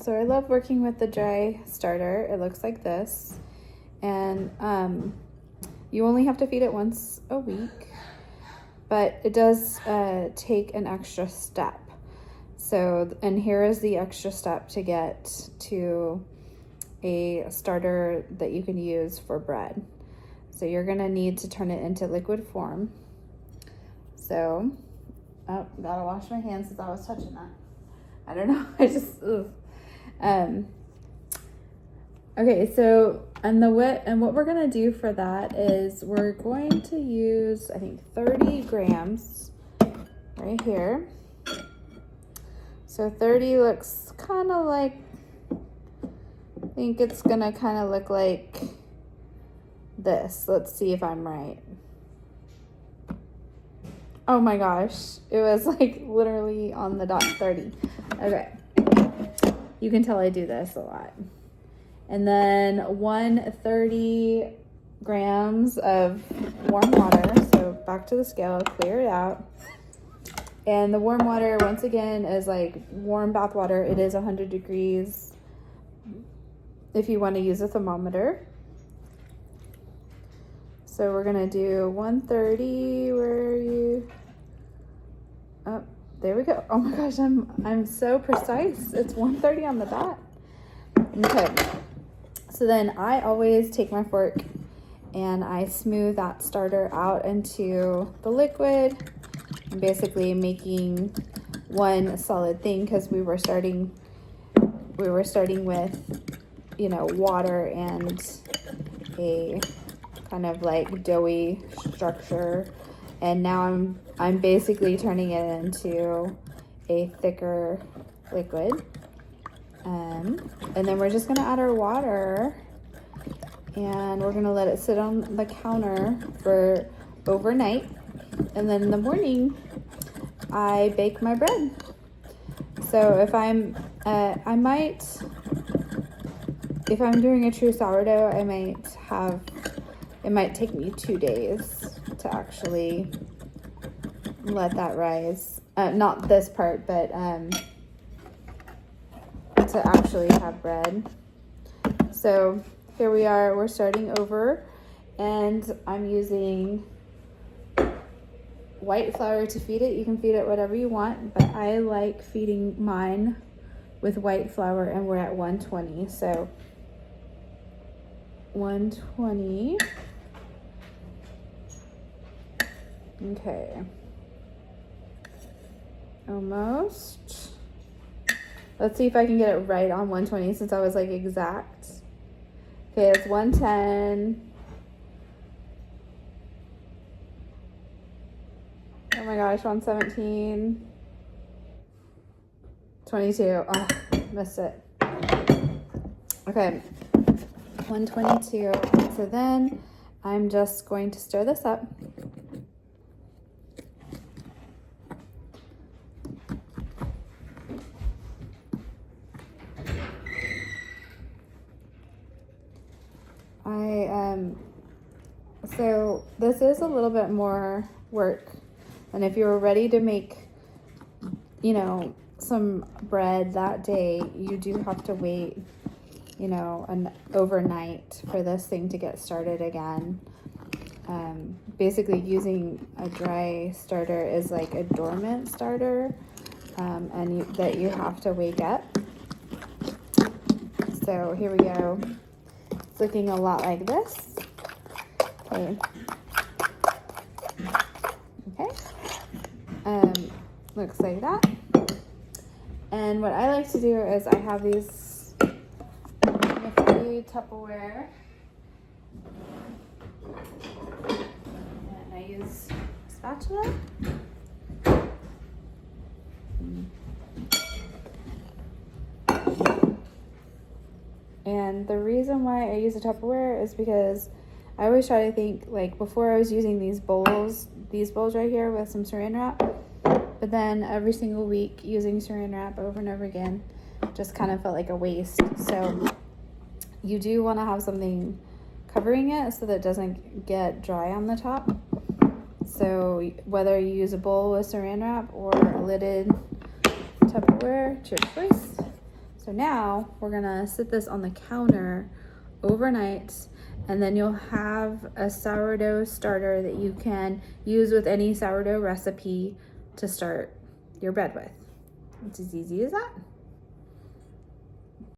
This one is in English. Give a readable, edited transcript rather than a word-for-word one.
So I love working with the dry starter. It looks like this. And you only have to feed it once a week, but it does take an extra step. So, and here is the extra step to get to a starter that you can use for bread. So you're gonna need to turn it into liquid form. So, oh, gotta wash my hands since I was touching that. I don't know, I just, ugh. Okay, so, and what we're gonna do for that is we're going to use, I think, 30 grams right here. So 30 looks kind of like, I think it's gonna kind of look like this. Let's see if I'm right. Oh my gosh, it was like literally on the dot 30. Okay, you can tell I do this a lot. And then 130 grams of warm water. So back to the scale, clear it out. And the warm water, once again, is like warm bath water. It is 100 degrees if you want to use a thermometer. So we're gonna do 130, where are you? Oh, there we go. Oh my gosh, I'm so precise. It's 130 on the dot. Okay, so then I always take my fork and I smooth that starter out into the liquid. I'm basically making one solid thing because we were starting with, you know, water and a kind of like doughy structure, and now I'm basically turning it into a thicker liquid. And then we're just gonna add our water, and we're gonna let it sit on the counter for overnight. And then in the morning, I bake my bread. So if I'm doing a true sourdough, it might take me 2 days to actually let that rise. Not this part, but to actually have bread. So here we are, we're starting over, and I'm using white flour to feed it. You can feed it whatever you want, but I like feeding mine with white flour, and we're at 120. So 120. Okay. Almost. Let's see if I can get it right on 120 since I was like exact. Okay, it's 110. Oh my gosh, 117. 22. Oh, missed it. Okay, 122. So then I'm just going to stir this up. So this is a little bit more work, and if you were ready to make, you know, some bread that day, you do have to wait, you know, an overnight for this thing to get started again. Basically using a dry starter is like a dormant starter, and that you have to wake up. So here we go. It's looking a lot like this. Okay. Looks like that. And what I like to do is I have these nifty Tupperware, and I use a spatula. And the reason why I use a Tupperware is because I always try to think, like, before I was using these bowls right here with some saran wrap, but then every single week using saran wrap over and over again just kind of felt like a waste. So you do want to have something covering it so that it doesn't get dry on the top. So whether you use a bowl with saran wrap or a lidded Tupperware, it's your choice. So So now we're gonna sit this on the counter overnight, and then you'll have a sourdough starter that you can use with any sourdough recipe to start your bread with. It's as easy as that.